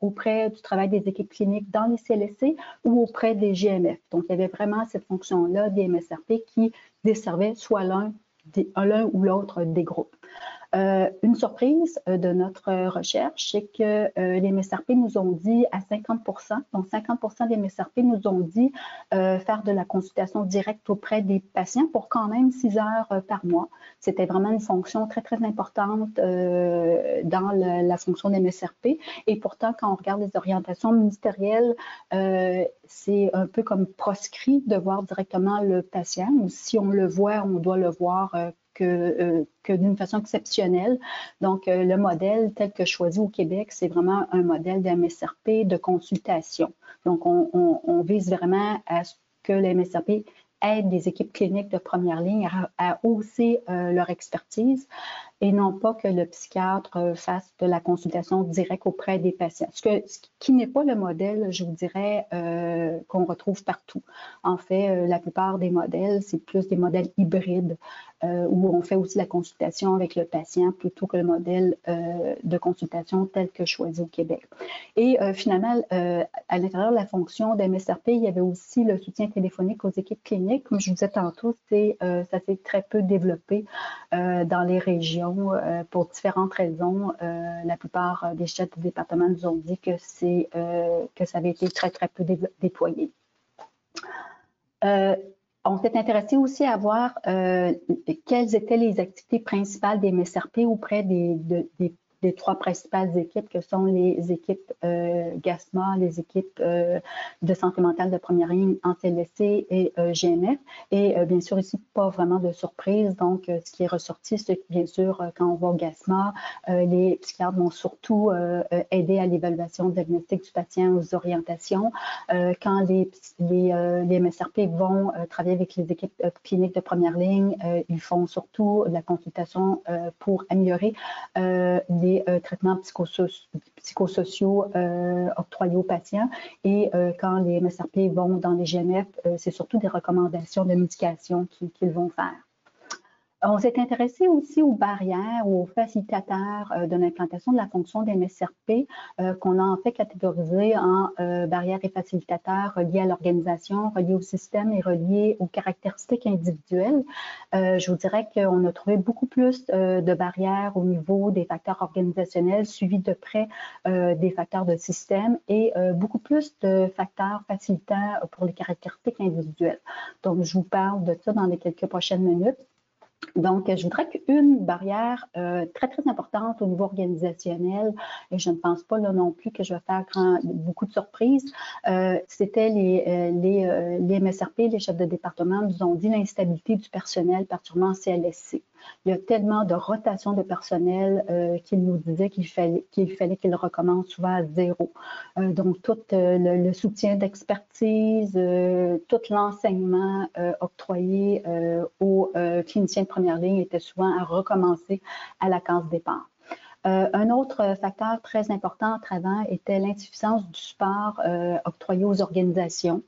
auprès du travail des équipes cliniques dans les CLSC ou auprès des GMF. Donc, il y avait vraiment cette fonction-là des MSRP qui desservaient soit l'un ou l'autre des groupes. Une surprise de notre recherche, c'est que les MSRP nous ont dit à 50%, donc 50% des MSRP nous ont dit faire de la consultation directe auprès des patients pour quand même 6 heures par mois. C'était vraiment une fonction très, très importante dans la fonction des MSRP. Et pourtant, quand on regarde les orientations ministérielles, c'est un peu comme proscrit de voir directement le patient. Ou si on le voit, on doit le voir que d'une façon exceptionnelle. Donc, le modèle tel que choisi au Québec, c'est vraiment un modèle d'MSRP de consultation. Donc, on vise vraiment à ce que les MSRP aident des équipes cliniques de première ligne à hausser leur expertise et non pas que le psychiatre fasse de la consultation directe auprès des patients. Ce qui n'est pas le modèle, je vous dirais, qu'on retrouve partout. En fait, la plupart des modèles, c'est plus des modèles hybrides où on fait aussi la consultation avec le patient plutôt que le modèle de consultation tel que choisi au Québec. Et finalement, à l'intérieur de la fonction d'MSRP, il y avait aussi le soutien téléphonique aux équipes cliniques. Comme je vous disais tantôt, ça s'est très peu développé dans les régions pour différentes raisons. La plupart des chefs de département nous ont dit que ça avait été très, très peu déployé. On s'est intéressé aussi à voir quelles étaient les activités principales des MSRP auprès des 3 principales équipes que sont les équipes GASMA, les équipes de santé mentale de première ligne en CLSC et GMF. Et bien sûr, ici, pas vraiment de surprise. Donc, ce qui est ressorti, c'est que bien sûr, quand on va au GASMA, les psychiatres vont surtout aider à l'évaluation diagnostique du patient, aux orientations. Quand les MSRP vont travailler avec les équipes cliniques de première ligne, ils font surtout de la consultation pour améliorer les traitements psychosociaux octroyés aux patients. Et quand les MSRP vont dans les GMF, c'est surtout des recommandations de médication qu'ils vont faire. On s'est intéressé aussi aux barrières, aux facilitateurs de l'implantation de la fonction des MSRP qu'on a en fait catégorisé en barrières et facilitateurs reliés à l'organisation, reliés au système et reliés aux caractéristiques individuelles. Je vous dirais qu'on a trouvé beaucoup plus de barrières au niveau des facteurs organisationnels, suivis de près des facteurs de système et beaucoup plus de facteurs facilitants pour les caractéristiques individuelles. Donc, je vous parle de ça dans les quelques prochaines minutes. Donc, je voudrais qu'une barrière très, très importante au niveau organisationnel, et je ne pense pas là non plus que je vais faire beaucoup de surprises, c'était les MSRP, les chefs de département nous ont dit l'instabilité du personnel, particulièrement en CLSC. Il y a tellement de rotation de personnel qu'ils nous disaient qu'il fallait qu'ils recommencent souvent à 0. Donc, tout le soutien d'expertise, tout l'enseignement octroyé aux cliniciens de première ligne était souvent à recommencer à la case départ. Un autre facteur très important avant était l'insuffisance du support octroyé aux organisations.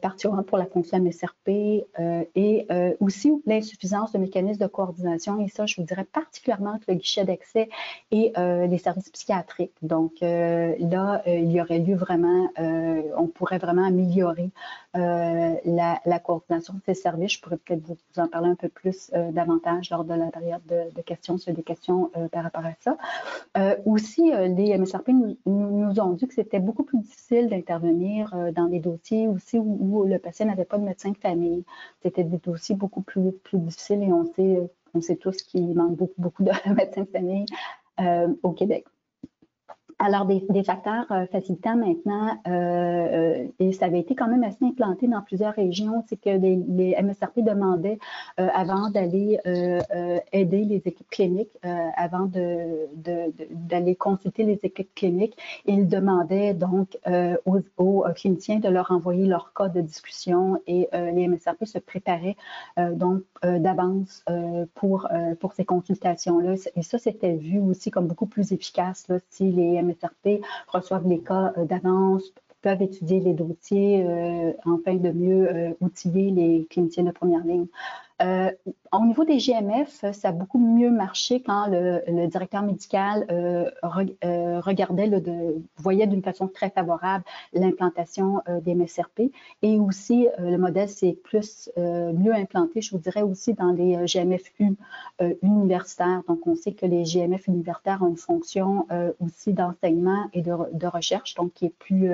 Particulièrement pour la fonction MSRP et aussi l'insuffisance de mécanismes de coordination. Et ça, je vous dirais particulièrement que le guichet d'accès et les services psychiatriques. Donc là, il y aurait lieu vraiment, on pourrait vraiment améliorer la coordination de ces services. Je pourrais peut-être vous en parler un peu plus davantage lors de la période de questions, sur des questions par rapport à ça. Aussi, les MSRP nous ont dit que c'était beaucoup plus difficile d'intervenir dans des dossiers aussi où le patient n'avait pas de médecin de famille. C'était des dossiers beaucoup plus difficiles et on sait tous qu'il manque beaucoup de médecins de famille au Québec. Alors, des facteurs facilitants maintenant, et ça avait été quand même assez implanté dans plusieurs régions, c'est que les MSRP demandaient, avant d'aller aider les équipes cliniques, avant d'aller consulter les équipes cliniques, ils demandaient donc aux cliniciens de leur envoyer leur cas de discussion et les MSRP se préparaient donc d'avance pour ces consultations-là. Et ça, c'était vu aussi comme beaucoup plus efficace là, si les MSRP reçoivent les cas d'avance, peuvent étudier les dossiers afin de mieux outiller les cliniciens de première ligne. Au niveau des GMF, ça a beaucoup mieux marché quand le directeur médical regardait, voyait d'une façon très favorable l'implantation des MSRP. Et aussi, le modèle s'est mieux implanté, je vous dirais, aussi dans les GMFU universitaires. Donc, on sait que les GMF universitaires ont une fonction aussi d'enseignement et de recherche, donc qui est plus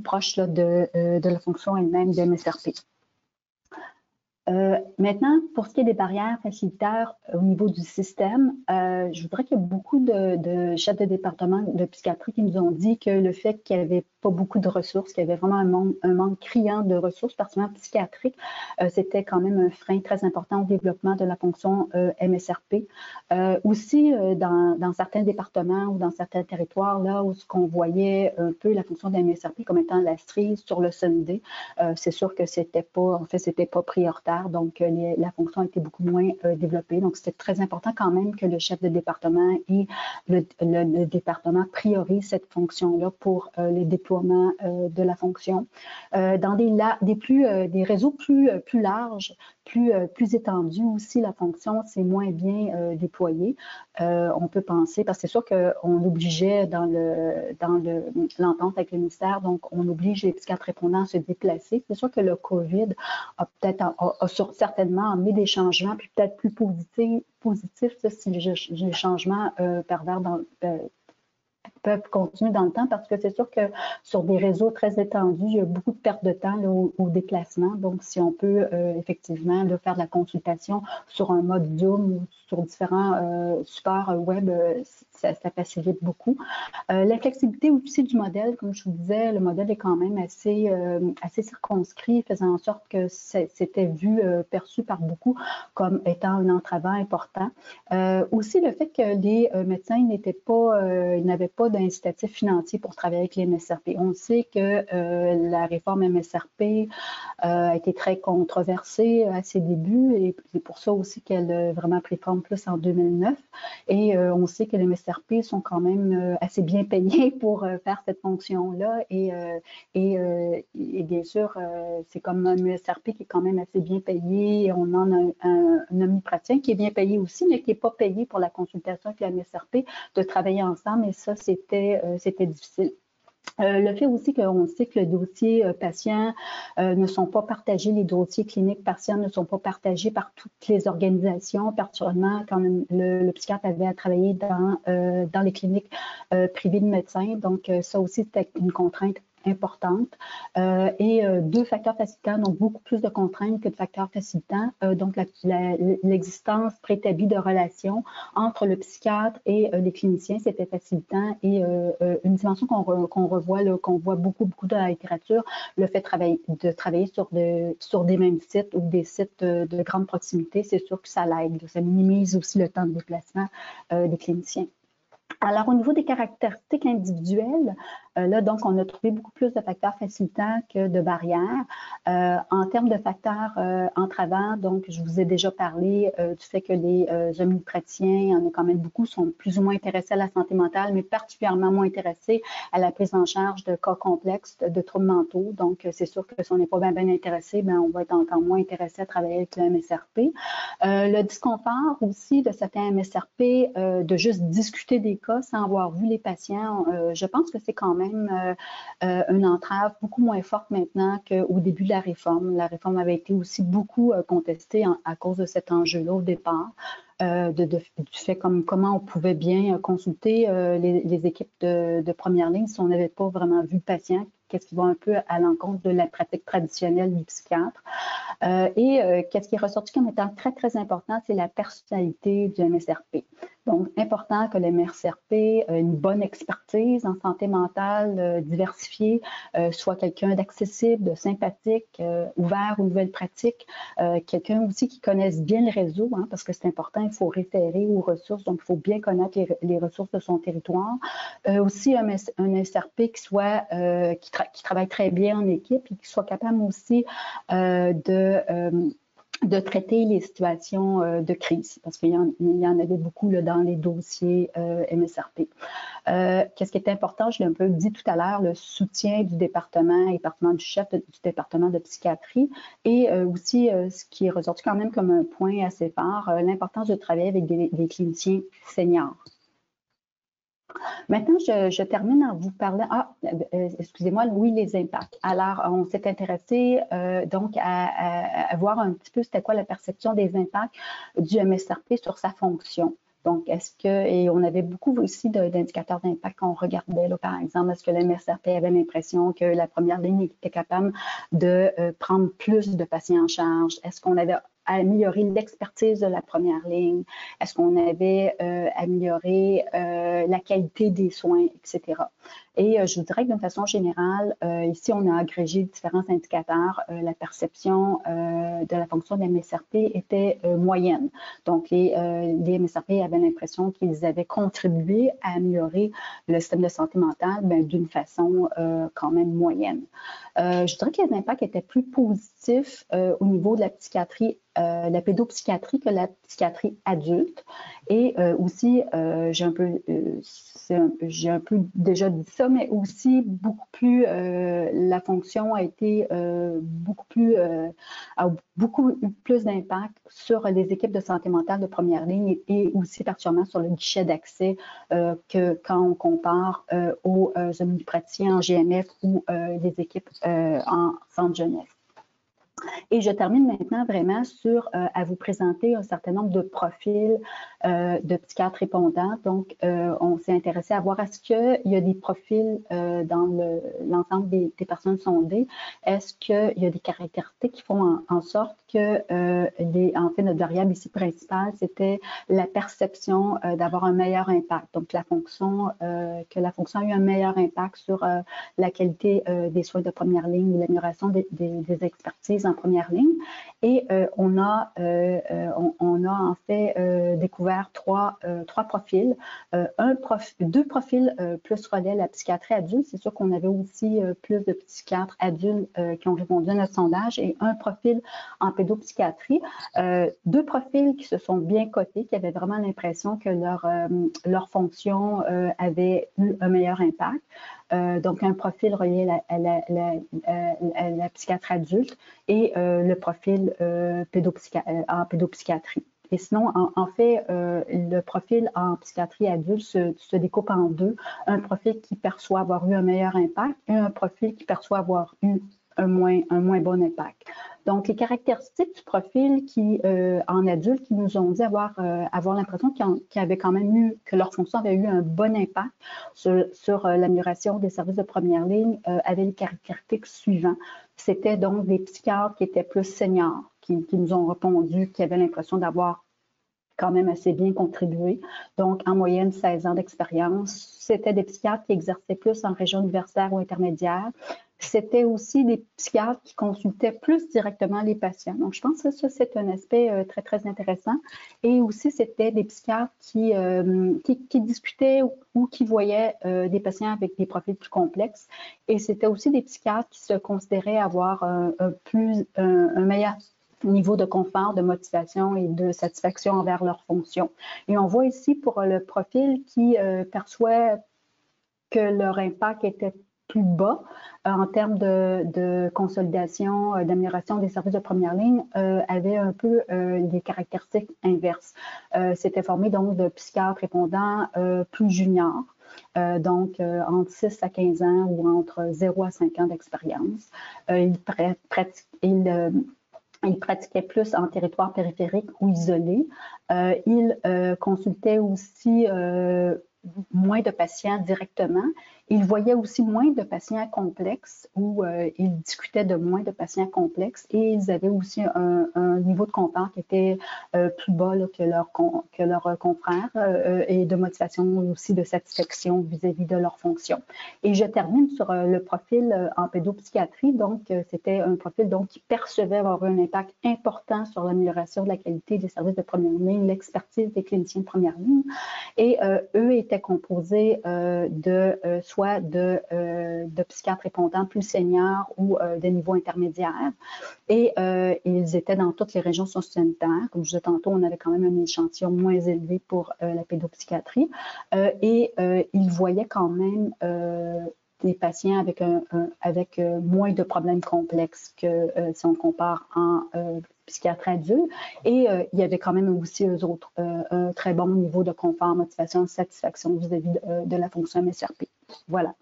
proche là, de la fonction elle-même des MSRP. Maintenant, pour ce qui est des barrières facilitaires au niveau du système, je voudrais qu'il y a beaucoup de chefs de département de psychiatrie qui nous ont dit que le fait qu'il n'y avait pas beaucoup de ressources, qu'il y avait vraiment un manque criant de ressources, particulièrement psychiatriques, c'était quand même un frein très important au développement de la fonction MSRP. Aussi, dans certains départements ou dans certains territoires, là où ce qu'on voyait un peu la fonction de MSRP comme étant la cerise sur le sundae, c'est sûr que c'était pas prioritaire. Donc, la fonction a été beaucoup moins développée. Donc, c'était très important quand même que le chef de département et le département priorisent cette fonction-là pour le déploiement de la fonction. Dans des réseaux plus larges, plus étendus aussi, la fonction, c'est moins bien déployée. On peut penser, parce que c'est sûr qu'on obligeait dans l'entente avec le ministère, donc on oblige les psychiatres répondants à se déplacer. C'est sûr que le COVID a certainement amené des changements, puis peut-être plus positifs si les changements pervers peuvent continuer dans le temps, parce que c'est sûr que sur des réseaux très étendus, il y a beaucoup de pertes de temps là, au déplacement. Donc, si on peut effectivement là, faire de la consultation sur un mode Zoom ou sur différents supports web, ça facilite beaucoup. La flexibilité aussi du modèle, comme je vous disais, le modèle est quand même assez circonscrit, faisant en sorte que c'était perçu par beaucoup comme étant un entravant important. Aussi, le fait que les médecins n'avaient pas d'incitatif financier pour travailler avec les MSRP. On sait que la réforme MSRP a été très controversée à ses débuts et c'est pour ça aussi qu'elle a vraiment pris forme plus en 2009. Et on sait que les MSRP sont quand même assez bien payés pour faire cette fonction-là et bien sûr, c'est comme un MSRP qui est quand même assez bien payé. On en a un omnipraticien qui est bien payé aussi, mais qui n'est pas payé pour la consultation avec la MSRP, de travailler ensemble et ça, c'était difficile. Le fait aussi qu'on sait que les dossiers patients ne sont pas partagés, les dossiers cliniques patients ne sont pas partagés par toutes les organisations, particulièrement quand le psychiatre avait à travailler dans les cliniques privées de médecins. Donc, ça aussi, c'était une contrainte importante. Et deux facteurs facilitants, donc beaucoup plus de contraintes que de facteurs facilitants. Donc, l'existence préétablie de relations entre le psychiatre et les cliniciens, c'était facilitant. Et une dimension qu'on revoit, qu'on voit beaucoup dans la littérature, le fait de travailler sur des mêmes sites ou des sites de grande proximité, c'est sûr que ça l'aide. Ça minimise aussi le temps de déplacement des cliniciens. Alors, au niveau des caractéristiques individuelles, là, donc, on a trouvé beaucoup plus de facteurs facilitants que de barrières. En termes de facteurs entravants, donc, je vous ai déjà parlé du fait que les omnipraticiens, il y en a quand même beaucoup, sont plus ou moins intéressés à la santé mentale, mais particulièrement moins intéressés à la prise en charge de cas complexes, de troubles mentaux. Donc, c'est sûr que si on n'est pas bien intéressé, bien, on va être encore moins intéressé à travailler avec le MSRP. Le disconfort aussi de certains MSRP, de juste discuter des cas sans avoir vu les patients, je pense que c'est quand même même une entrave beaucoup moins forte maintenant qu'au début de la réforme. La réforme avait été aussi beaucoup contestée à cause de cet enjeu-là au départ. Du fait comment on pouvait bien consulter les équipes de première ligne si on n'avait pas vraiment vu le patient, qu'est-ce qui va un peu à l'encontre de la pratique traditionnelle du psychiatre. Qu'est-ce qui est ressorti comme étant très, très important, c'est la personnalité du MSRP. Donc, important que le MSRP ait une bonne expertise en santé mentale diversifiée, soit quelqu'un d'accessible, de sympathique, ouvert aux nouvelles pratiques, quelqu'un aussi qui connaisse bien le réseau, hein, parce que c'est important, il faut référer aux ressources, donc il faut bien connaître les ressources de son territoire. Aussi un SRP qui travaille très bien en équipe et qui soit capable aussi de traiter les situations de crise, parce qu'il y en avait beaucoup là, dans les dossiers MSRP. Qu'est-ce qui est important, je l'ai un peu dit tout à l'heure, le soutien du département du chef du département de psychiatrie et aussi ce qui est ressorti quand même comme un point assez fort, l'importance de travailler avec des cliniciens seniors. Maintenant, je termine en vous parlant, excusez-moi, oui, les impacts. Alors, on s'est intéressé donc à voir un petit peu c'était quoi la perception des impacts du MSRP sur sa fonction. Donc, et on avait beaucoup aussi d'indicateurs d'impact qu'on regardait, là, par exemple, est-ce que le MSRP avait l'impression que la première ligne était capable de prendre plus de patients en charge? Est-ce qu'on avait amélioré l'expertise de la première ligne? Est-ce qu'on avait amélioré la qualité des soins, etc.? Et je vous dirais que d'une façon générale, ici, on a agrégé différents indicateurs. La perception de la fonction des MSRP était moyenne. Donc, les MSRP avaient l'impression qu'ils avaient contribué à améliorer le système de santé mentale d'une façon quand même moyenne. Je dirais que les impacts étaient plus positifs au niveau de la psychiatrie, la pédopsychiatrie que la psychiatrie adulte. Et aussi, j'ai un peu déjà dit ça, mais aussi beaucoup plus, la fonction a été a beaucoup plus d'impact sur les équipes de santé mentale de première ligne et aussi particulièrement sur le guichet d'accès que quand on compare aux omnipraticiens en GMF ou les équipes en centre jeunesse. Et je termine maintenant vraiment à vous présenter un certain nombre de profils de psychiatres répondants. Donc, on s'est intéressé à voir est-ce qu'il y a des profils dans l'ensemble des personnes sondées. Est-ce qu'il y a des caractéristiques qui font en sorte que, en fait, notre variable ici principale, c'était la perception d'avoir un meilleur impact. Donc, que la fonction a eu un meilleur impact sur la qualité des soins de première ligne ou l'amélioration des expertises en première ligne. Et on a en fait découvert trois profils. Deux profils plus relais la psychiatrie adulte. C'est sûr qu'on avait aussi plus de psychiatres adultes qui ont répondu à notre sondage et un profil en pédopsychiatrie. Deux profils qui se sont bien cotés, qui avaient vraiment l'impression que leur fonction avait eu un meilleur impact. Donc, un profil relié à la psychiatrie adulte et le profil en pédopsychiatrie. Et sinon, en fait, le profil en psychiatrie adulte se découpe en deux. Un profil qui perçoit avoir eu un meilleur impact et un profil qui perçoit avoir eu un moins bon impact. Donc, les caractéristiques du profil en adulte qui nous ont dit avoir l'impression que leur fonction avait eu un bon impact sur l'amélioration des services de première ligne avaient les caractéristiques suivantes. C'était donc des psychiatres qui étaient plus seniors, qui nous ont répondu, qui avaient l'impression d'avoir quand même assez bien contribué. Donc, en moyenne, 16 ans d'expérience. C'était des psychiatres qui exerçaient plus en région universitaire ou intermédiaire. C'était aussi des psychiatres qui consultaient plus directement les patients. Donc, je pense que ça, c'est un aspect très, très intéressant. Et aussi, c'était des psychiatres qui discutaient ou qui voyaient des patients avec des profils plus complexes. Et c'était aussi des psychiatres qui se considéraient avoir un meilleur niveau de confort, de motivation et de satisfaction envers leur fonction. Et on voit ici pour le profil qui perçoit que leur impact était plus bas en termes de consolidation, d'amélioration des services de première ligne, avait un peu des caractéristiques inverses. C'était formé donc de psychiatres répondants plus juniors. donc entre 6 à 15 ans ou entre 0 à 5 ans d'expérience. Il pratiquait plus en territoire périphérique ou isolé. Il consultait aussi moins de patients directement. Il voyait aussi moins de patients complexes ou il discutait de moins de patients complexes et ils avaient aussi un niveau de confort qui était plus bas là, que leurs confrères et de motivation aussi de satisfaction vis-à-vis de leur fonction. Et je termine sur le profil en pédopsychiatrie. Donc, c'était un profil donc, qui percevait avoir un impact important sur l'amélioration de la qualité des services de première ligne, l'expertise des cliniciens de première ligne. Et eux étaient composés soit de psychiatres répondants plus seniors ou de niveau intermédiaire. Et ils étaient dans toutes les régions socio-sanitaires. Comme je disais tantôt, on avait quand même un échantillon moins élevé pour la pédopsychiatrie. Et ils voyaient quand même des patients avec moins de problèmes complexes que si on compare en psychiatrie adulte. Et il y avait quand même aussi, eux autres, un très bon niveau de confort, motivation, satisfaction vis-à-vis de la fonction MSRP. Voilà.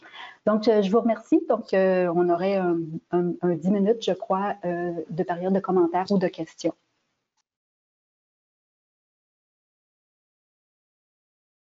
Donc, je vous remercie. Donc, on aurait un 10 minutes, je crois, de période de commentaires ou de questions.